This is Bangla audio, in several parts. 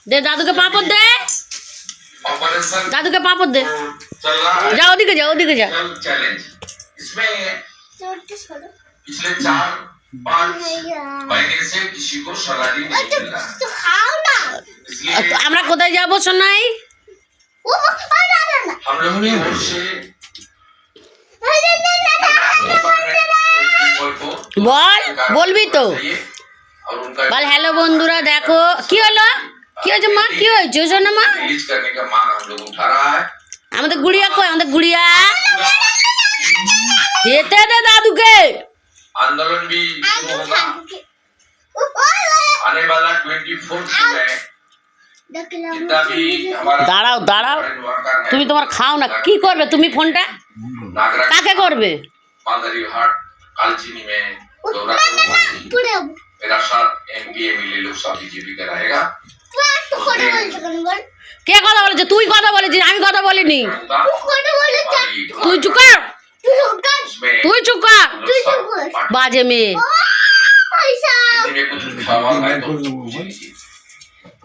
दे दादू के पापड़ दे, दादू के पापड़ दे। जाओ दिखे जाओ दिखे जाओ। चैलेंज इसमें पिछले 4-5 महीने से किसी को सैलरी नहीं मिल रहा है। तो खाओ ना। तो আমরা কোথায় যাব সোনাই? वो हम लोग की ओर से বল বলবি তো और उनका বল হ্যালো বন্ধুরা দেখো কি হলো কি হয়েছে মা কি হয়েছে সোনা মা रिलीज करने का मांग हम लोग उठा रहा है। আমাদের গুড়িয়া কই আমাদের গুড়িয়া খেতে দে দাদুকে आंदोलन भी शुरू होगा आने वाला 24 में जितना भी हमारा দাঁড়াও দাঁড়াও वर्कर है তুমি তোমার খাও না কি করবে তুমি ফোনটা नागरा কাকে করবে मालदारी हाट कालचिनी में दौरा करूंगा। मेरा साथ एमपी एमएलए लोग सब बीजेपी का रहेगा। কে কথা বলেছে তুই কথা বলেছিস আমি কথা বলিনি তুই চুপ কর उसमें তুই চুপ কর বাজে মেয়ে हिंदी में कुछ लिखा हुआ है तो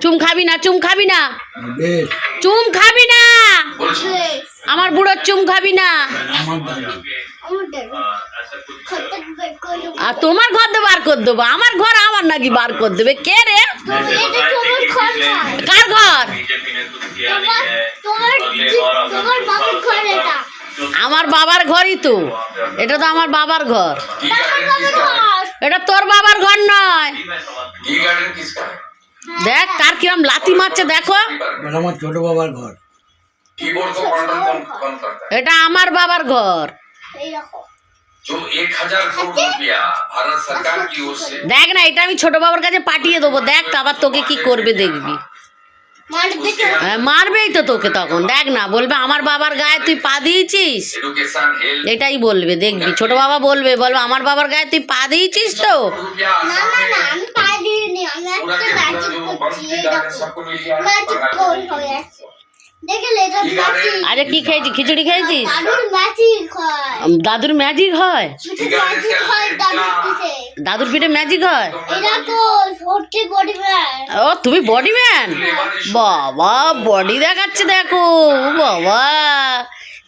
চুম খাবি না চুম খাবি না বেশ চুম খাবি না बोल আমার বুড়োর চুম খাবি না আমার দাদা আর তোমার ঘর দিয়ে বার করে দেবো আমার ঘর আমার নাকি বার করে দেবে কে রে কার ঘর আমার বাবার ঘরই তো এটা তো আমার বাবার ঘর टी गार्डन किसका है? এটা তোর বাবার ঘর নয় टी गार्डन किसका है? দেখ কার কিরম লাথি মারছে দেখো এটা আমার ছোট বাবার ঘর कीबोर्ड को कंट्रोल कौन करता है? এটা আমার বাবার ঘর जो 1000 करोड़ रुपया भारत सरकार की ओर से দেখ না এটা আমি ছোট বাবার কাছে পাঠিয়ে দেবো দেখ আবার তোকে কি করবে দেখবি হ্যাঁ, মারবেই তো তোকে তখন দেখ না বলবে আমার বাবার গায়ে তুই পা দিয়েছিস एजुकेशन हेल्थ এটাই বলবে দেখবি ছোট বাবা বলবে বলবে আমার বাবার গায়ে তুই পা দিয়েছিস তো रुपया पूरा के पूरा जो मंत्री है सबको मिल गया टी गार्डन আরে কি খেয়েছিস খিচুড়ি খেয়েছিস দাদুর ম্যাজিক হয় टी गार्डन দাদুর পিঠে ম্যাজিক হয় बॉडी ও তুমি বডি ম্যান বাবা বডি দেখাচ্ছে দেখো ও বাবা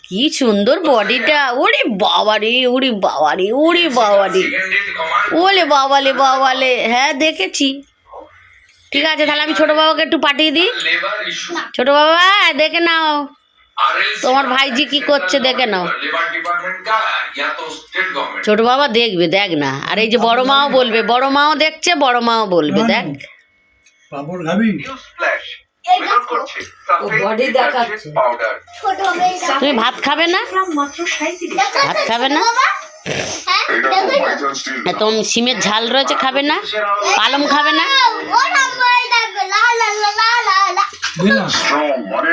কি সুন্দর বডিটা ওরে বাবারে ওরে বাবারে ওরে বাবারে सेकंड डे कमांड ওলে বাবালে বাবালে হ্যাঁ দেখেছি ঠিক আছে তাহলে আমি ছোট বাবাকে একটু পাঠিয়ে দিই लेबर इशू ছোট বাবা দেখে নাও आरएल তোমার ভাইজি কি করছে দেখে নাও लेबर डिपार्टमेंट का या तो स्टेट गवर्नमेंट ছোট বাবা দেখবে দেখ না আর এই যে বড় মাও বলবে বড় মাও দেখছে বড় মাও বলবে দেখ পাপড় খাবি নিউজ ফ্ল্যাশ বিনোদ করছে body দেখাচ্ছে। পাউডার তুমি ভাত খাবে না ভাত খাবে না একদম সিমের ঝাল রয়েছে খাবে না পালং খাবে না দিনা স্ট্রং মানে